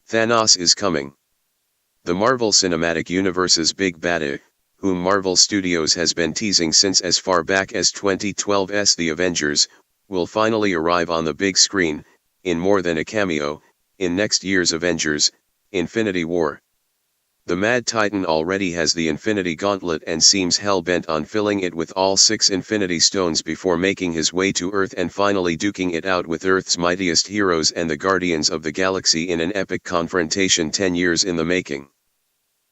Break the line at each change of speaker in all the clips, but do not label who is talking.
Thanos is coming. The Marvel Cinematic Universe's big bad, whom Marvel Studios has been teasing since as far back as 2012's The Avengers, will finally arrive on the big screen, in more than a cameo, in next year's Avengers, Infinity War. The Mad Titan already has the Infinity Gauntlet and seems hell-bent on filling it with all 6 Infinity Stones before making his way to Earth and finally duking it out with Earth's mightiest heroes and the Guardians of the Galaxy in an epic confrontation 10 years in the making.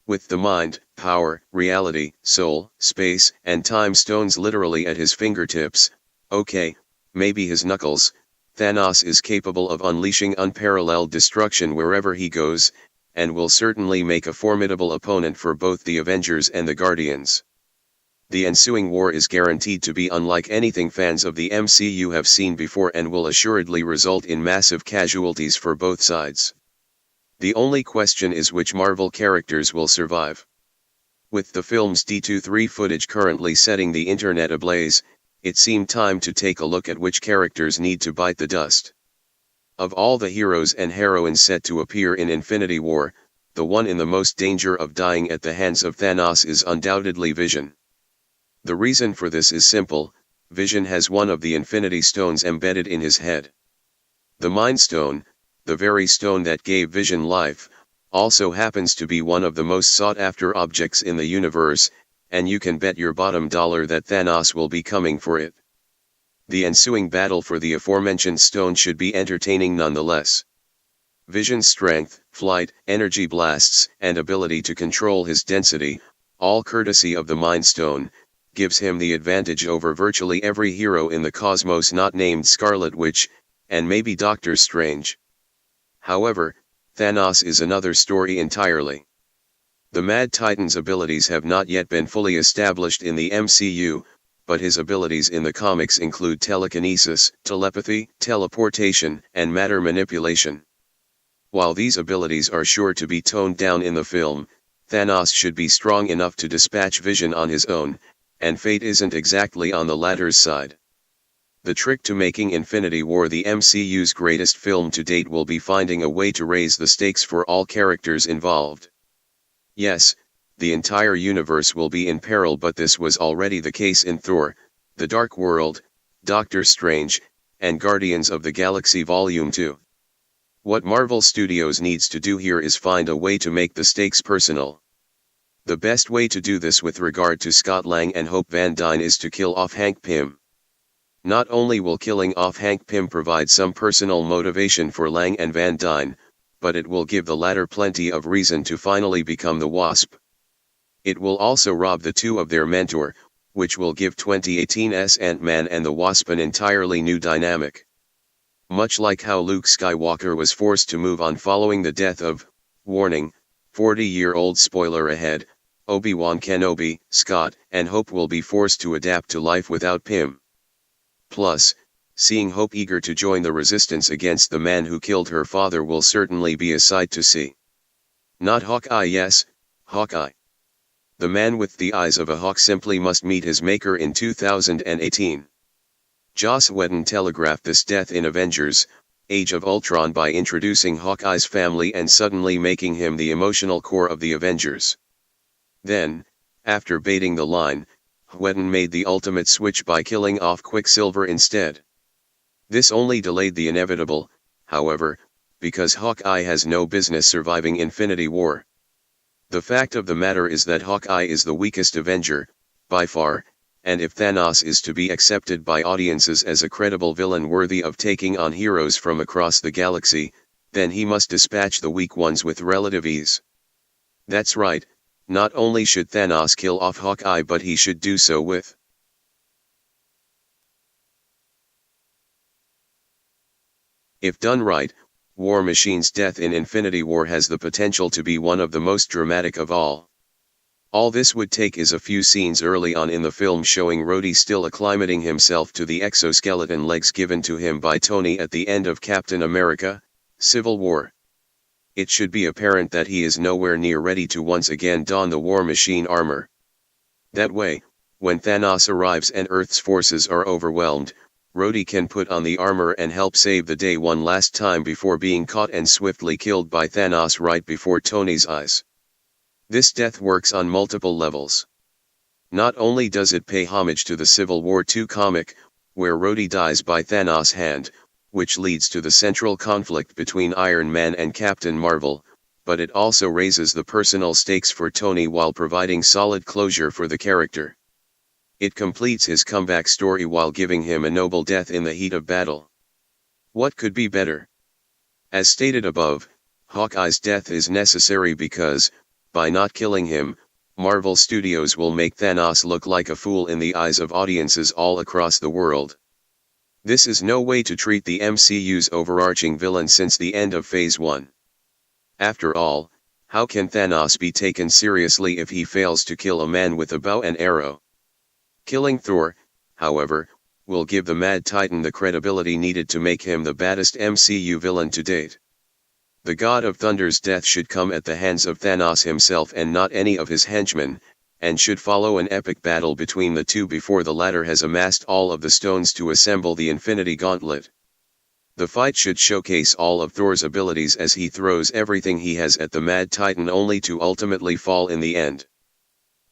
With the mind, power, reality, soul, space, and time stones literally at his fingertips, okay, maybe his knuckles, Thanos is capable of unleashing unparalleled destruction wherever he goes, and will certainly make a formidable opponent for both the Avengers and the Guardians. The ensuing war is guaranteed to be unlike anything fans of the MCU have seen before and will assuredly result in massive casualties for both sides. The only question is which Marvel characters will survive. With the film's D23 footage currently setting the internet ablaze, it seemed time to take a look at which characters need to bite the dust. Of all the heroes and heroines set to appear in Infinity War, the one in the most danger of dying at the hands of Thanos is undoubtedly Vision. The reason for this is simple: Vision has one of the Infinity Stones embedded in his head. The Mind Stone, the very stone that gave Vision life, also happens to be one of the most sought-after objects in the universe, and you can bet your bottom dollar that Thanos will be coming for it. The ensuing battle for the aforementioned stone should be entertaining nonetheless. Vision's strength, flight, energy blasts, and ability to control his density, all courtesy of the Mind Stone, gives him the advantage over virtually every hero in the cosmos not named Scarlet Witch, and maybe Doctor Strange. However, Thanos is another story entirely. The Mad Titan's abilities have not yet been fully established in the MCU, but his abilities in the comics include telekinesis, telepathy, teleportation, and matter manipulation. While these abilities are sure to be toned down in the film, Thanos should be strong enough to dispatch Vision on his own, and fate isn't exactly on the latter's side. The trick to making Infinity War the MCU's greatest film to date will be finding a way to raise the stakes for all characters involved. Yes, the entire universe will be in peril, but this was already the case in Thor, The Dark World, Doctor Strange, and Guardians of the Galaxy Volume 2. What Marvel Studios needs to do here is find a way to make the stakes personal. The best way to do this with regard to Scott Lang and Hope Van Dyne is to kill off Hank Pym. Not only will killing off Hank Pym provide some personal motivation for Lang and Van Dyne, but it will give the latter plenty of reason to finally become the Wasp. It will also rob the two of their mentor, which will give 2018's Ant-Man and the Wasp an entirely new dynamic. Much like how Luke Skywalker was forced to move on following the death of, warning, 40-year-old spoiler ahead, Obi-Wan Kenobi, Scott and Hope will be forced to adapt to life without Pym. Plus, seeing Hope eager to join the resistance against the man who killed her father will certainly be a sight to see. Not Hawkeye, yes, Hawkeye. The man with the eyes of a hawk simply must meet his maker in 2018. Joss Whedon telegraphed this death in Avengers: Age of Ultron by introducing Hawkeye's family and suddenly making him the emotional core of the Avengers. Then, after baiting the line, Whedon made the ultimate switch by killing off Quicksilver instead. This only delayed the inevitable, however, because Hawkeye has no business surviving Infinity War. The fact of the matter is that Hawkeye is the weakest Avenger, by far, and if Thanos is to be accepted by audiences as a credible villain worthy of taking on heroes from across the galaxy, then he must dispatch the weak ones with relative ease. That's right, not only should Thanos kill off Hawkeye, but he should do so with. If done right, War Machine's death in Infinity War has the potential to be one of the most dramatic of all. All this would take is a few scenes early on in the film showing Rhodey still acclimating himself to the exoskeleton legs given to him by Tony at the end of Captain America: Civil War. It should be apparent that he is nowhere near ready to once again don the War Machine armor. That way, when Thanos arrives and Earth's forces are overwhelmed, Rhodey can put on the armor and help save the day one last time before being caught and swiftly killed by Thanos right before Tony's eyes. This death works on multiple levels. Not only does it pay homage to the Civil War II comic, where Rhodey dies by Thanos' hand, which leads to the central conflict between Iron Man and Captain Marvel, but it also raises the personal stakes for Tony while providing solid closure for the character. It completes his comeback story while giving him a noble death in the heat of battle. What could be better? As stated above, Hawkeye's death is necessary because, by not killing him, Marvel Studios will make Thanos look like a fool in the eyes of audiences all across the world. This is no way to treat the MCU's overarching villain since the end of Phase 1. After all, how can Thanos be taken seriously if he fails to kill a man with a bow and arrow? Killing Thor, however, will give the Mad Titan the credibility needed to make him the baddest MCU villain to date. The God of Thunder's death should come at the hands of Thanos himself and not any of his henchmen, and should follow an epic battle between the two before the latter has amassed all of the stones to assemble the Infinity Gauntlet. The fight should showcase all of Thor's abilities as he throws everything he has at the Mad Titan only to ultimately fall in the end.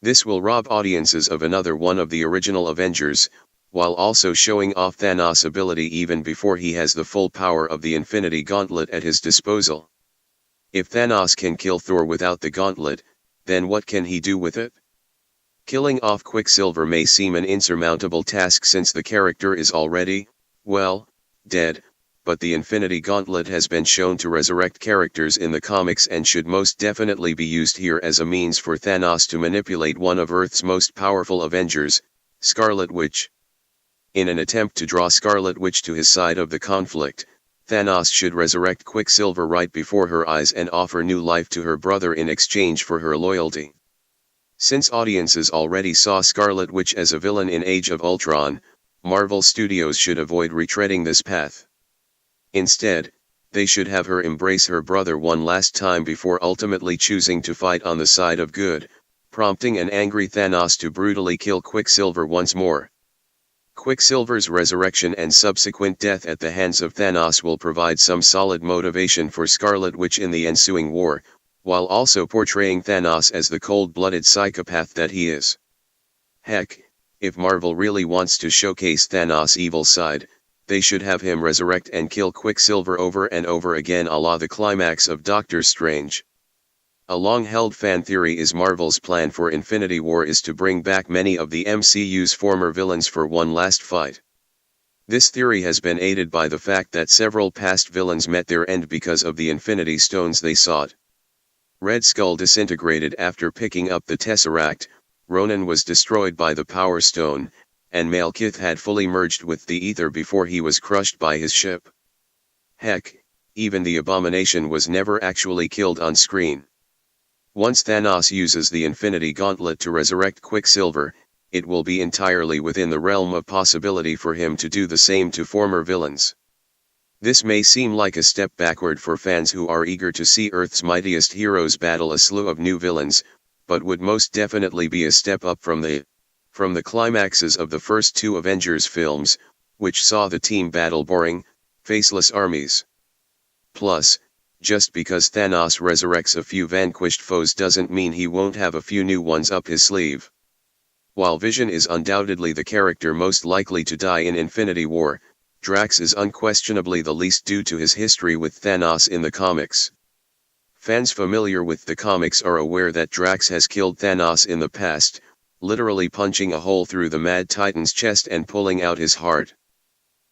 This will rob audiences of another one of the original Avengers, while also showing off Thanos' ability even before he has the full power of the Infinity Gauntlet at his disposal. If Thanos can kill Thor without the gauntlet, then what can he do with it? Killing off Quicksilver may seem an insurmountable task since the character is already, well, dead, but the Infinity Gauntlet has been shown to resurrect characters in the comics and should most definitely be used here as a means for Thanos to manipulate one of Earth's most powerful Avengers, Scarlet Witch. In an attempt to draw Scarlet Witch to his side of the conflict, Thanos should resurrect Quicksilver right before her eyes and offer new life to her brother in exchange for her loyalty. Since audiences already saw Scarlet Witch as a villain in Age of Ultron, Marvel Studios should avoid retreading this path. Instead, they should have her embrace her brother one last time before ultimately choosing to fight on the side of good, prompting an angry Thanos to brutally kill Quicksilver once more. Quicksilver's resurrection and subsequent death at the hands of Thanos will provide some solid motivation for Scarlet Witch in the ensuing war, while also portraying Thanos as the cold-blooded psychopath that he is. Heck, if Marvel really wants to showcase Thanos' evil side, they should have him resurrect and kill Quicksilver over and over again a la the climax of Doctor Strange. A long-held fan theory is Marvel's plan for Infinity War is to bring back many of the MCU's former villains for one last fight. This theory has been aided by the fact that several past villains met their end because of the Infinity Stones they sought. Red Skull disintegrated after picking up the Tesseract, Ronan was destroyed by the Power Stone, and Malekith had fully merged with the Ether before he was crushed by his ship. Heck, even the Abomination was never actually killed on screen. Once Thanos uses the Infinity Gauntlet to resurrect Quicksilver, it will be entirely within the realm of possibility for him to do the same to former villains. This may seem like a step backward for fans who are eager to see Earth's mightiest heroes battle a slew of new villains, but would most definitely be a step up from the climaxes of the first two Avengers films, which saw the team battle boring, faceless armies. Plus, just because Thanos resurrects a few vanquished foes doesn't mean he won't have a few new ones up his sleeve. While Vision is undoubtedly the character most likely to die in Infinity War, Drax is unquestionably the least due to his history with Thanos in the comics. Fans familiar with the comics are aware that Drax has killed Thanos in the past, literally punching a hole through the Mad Titan's chest and pulling out his heart.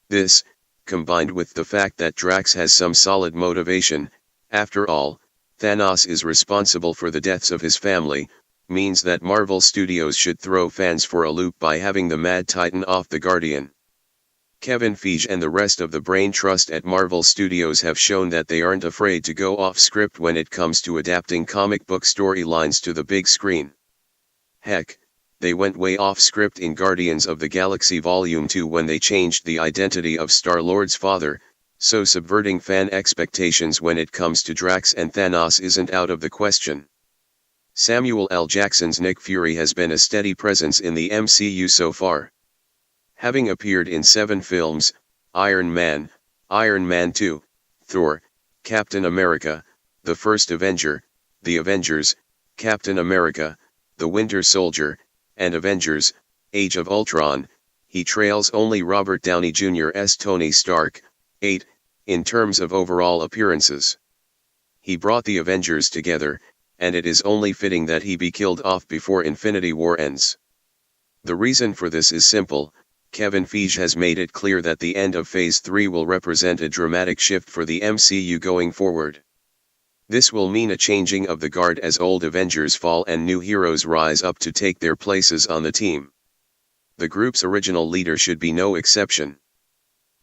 This, combined with the fact that Drax has some solid motivation, after all, Thanos is responsible for the deaths of his family, means that Marvel Studios should throw fans for a loop by having the Mad Titan off the Guardian. Kevin Feige and the rest of the brain trust at Marvel Studios have shown that they aren't afraid to go off script when it comes to adapting comic book storylines to the big screen. Heck, they went way off script in Guardians of the Galaxy Volume 2 when they changed the identity of Star-Lord's father, so subverting fan expectations when it comes to Drax and Thanos isn't out of the question. Samuel L. Jackson's Nick Fury has been a steady presence in the MCU so far. Having appeared in 7 films, Iron Man, Iron Man 2, Thor, Captain America, The First Avenger, The Avengers, Captain America, The Winter Soldier, and Avengers, Age of Ultron, he trails only Robert Downey Jr.'s Tony Stark, 8, in terms of overall appearances. He brought the Avengers together, and it is only fitting that he be killed off before Infinity War ends. The reason for this is simple. Kevin Feige has made it clear that the end of Phase 3 will represent a dramatic shift for the MCU going forward. This will mean a changing of the guard as old Avengers fall and new heroes rise up to take their places on the team. The group's original leader should be no exception.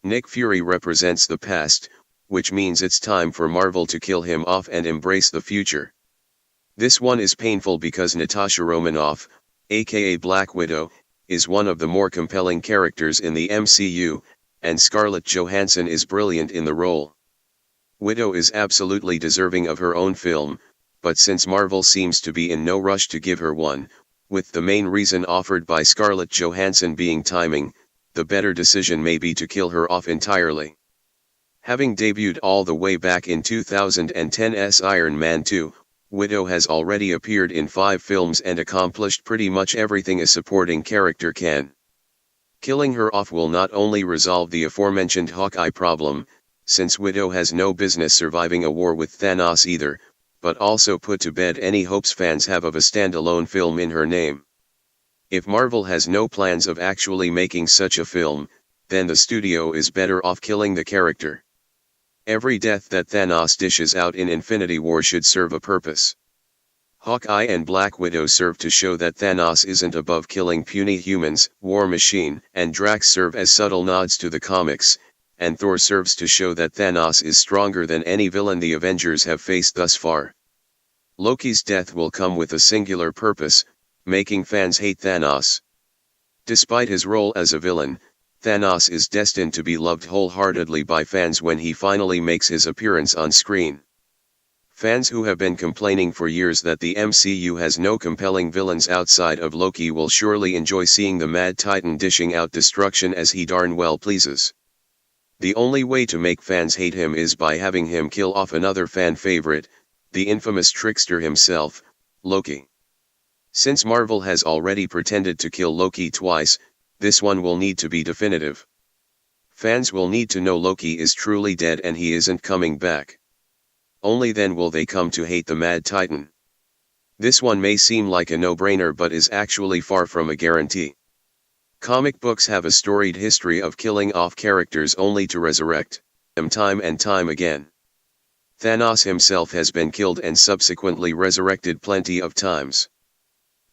Nick Fury represents the past, which means it's time for Marvel to kill him off and embrace the future. This one is painful because Natasha Romanoff, aka Black Widow, is one of the more compelling characters in the MCU, and Scarlett Johansson is brilliant in the role. Widow is absolutely deserving of her own film, but since Marvel seems to be in no rush to give her one, with the main reason offered by Scarlett Johansson being timing, the better decision may be to kill her off entirely. Having debuted all the way back in 2010's Iron Man 2, Widow has already appeared in 5 films and accomplished pretty much everything a supporting character can. Killing her off will not only resolve the aforementioned Hawkeye problem, since Widow has no business surviving a war with Thanos either, but also put to bed any hopes fans have of a standalone film in her name. If Marvel has no plans of actually making such a film, then the studio is better off killing the character. Every death that Thanos dishes out in Infinity War should serve a purpose. Hawkeye and Black Widow serve to show that Thanos isn't above killing puny humans, War Machine and Drax serve as subtle nods to the comics, and Thor serves to show that Thanos is stronger than any villain the Avengers have faced thus far. Loki's death will come with a singular purpose, making fans hate Thanos. Despite his role as a villain, Thanos is destined to be loved wholeheartedly by fans when he finally makes his appearance on screen. Fans who have been complaining for years that the MCU has no compelling villains outside of Loki will surely enjoy seeing the Mad Titan dishing out destruction as he darn well pleases. The only way to make fans hate him is by having him kill off another fan favorite, the infamous trickster himself, Loki. Since Marvel has already pretended to kill Loki twice, this one will need to be definitive. Fans will need to know Loki is truly dead and he isn't coming back. Only then will they come to hate the Mad Titan. This one may seem like a no-brainer but is actually far from a guarantee. Comic books have a storied history of killing off characters only to resurrect them time and time again. Thanos himself has been killed and subsequently resurrected plenty of times.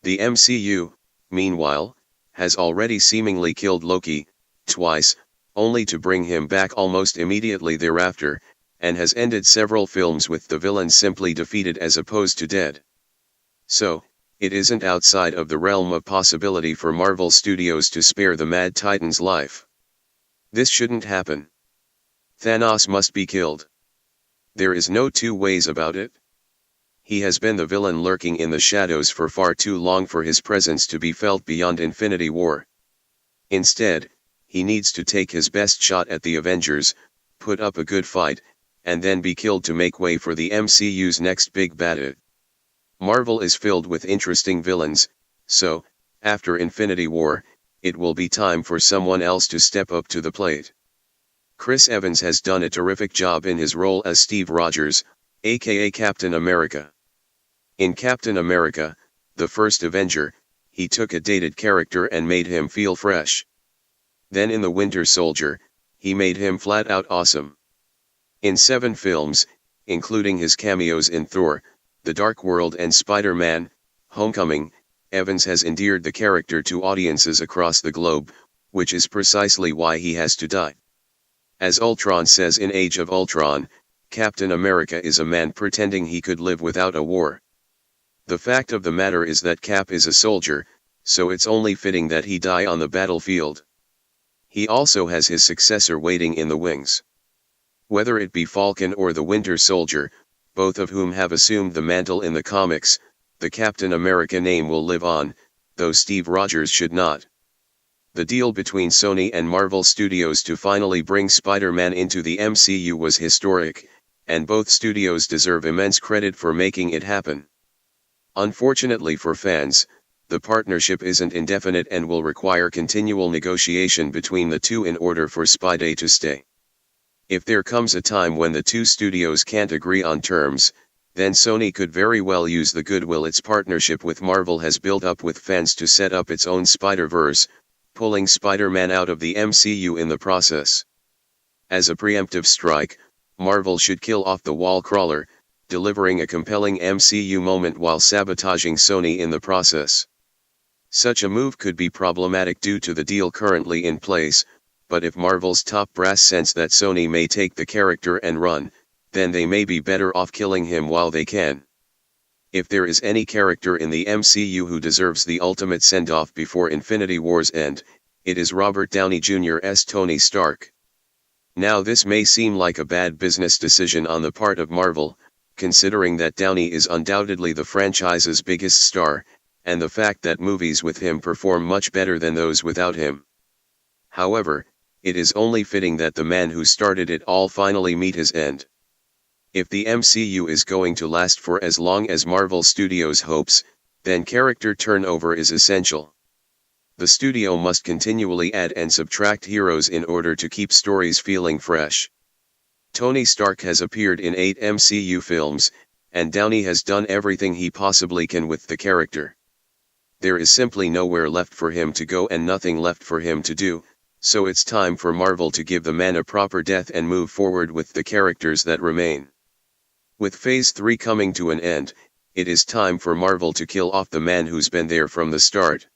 The MCU, meanwhile, has already seemingly killed Loki, twice, only to bring him back almost immediately thereafter, and has ended several films with the villain simply defeated as opposed to dead. So, it isn't outside of the realm of possibility for Marvel Studios to spare the Mad Titan's life. This shouldn't happen. Thanos must be killed. There is no two ways about it. He has been the villain lurking in the shadows for far too long for his presence to be felt beyond Infinity War. Instead, he needs to take his best shot at the Avengers, put up a good fight, and then be killed to make way for the MCU's next big bad. Marvel is filled with interesting villains, so, after Infinity War, it will be time for someone else to step up to the plate. Chris Evans has done a terrific job in his role as Steve Rogers, aka Captain America. In Captain America, the First Avenger, he took a dated character and made him feel fresh. Then in The Winter Soldier, he made him flat out awesome. In 7 films, including his cameos in Thor, The Dark World and Spider-Man: Homecoming, Evans has endeared the character to audiences across the globe, which is precisely why he has to die. As Ultron says in Age of Ultron, Captain America is a man pretending he could live without a war. The fact of the matter is that Cap is a soldier, so it's only fitting that he die on the battlefield. He also has his successor waiting in the wings. Whether it be Falcon or the Winter Soldier, both of whom have assumed the mantle in the comics, the Captain America name will live on, though Steve Rogers should not. The deal between Sony and Marvel Studios to finally bring Spider-Man into the MCU was historic, and both studios deserve immense credit for making it happen. Unfortunately for fans, the partnership isn't indefinite and will require continual negotiation between the two in order for Spidey to stay. If there comes a time when the two studios can't agree on terms, then Sony could very well use the goodwill its partnership with Marvel has built up with fans to set up its own Spider-Verse, pulling Spider-Man out of the MCU in the process. As a preemptive strike, Marvel should kill off the wall crawler, delivering a compelling MCU moment while sabotaging Sony in the process. Such a move could be problematic due to the deal currently in place, but if Marvel's top brass sense that Sony may take the character and run, then they may be better off killing him while they can. If there is any character in the MCU who deserves the ultimate send-off before Infinity War's end, it is Robert Downey Jr.'s Tony Stark. Now this may seem like a bad business decision on the part of Marvel, considering that Downey is undoubtedly the franchise's biggest star, and the fact that movies with him perform much better than those without him. However, it is only fitting that the man who started it all finally meet his end. If the MCU is going to last for as long as Marvel Studios hopes, then character turnover is essential. The studio must continually add and subtract heroes in order to keep stories feeling fresh. Tony Stark has appeared in 8 MCU films, and Downey has done everything he possibly can with the character. There is simply nowhere left for him to go and nothing left for him to do, so it's time for Marvel to give the man a proper death and move forward with the characters that remain. With Phase 3 coming to an end, it is time for Marvel to kill off the man who's been there from the start.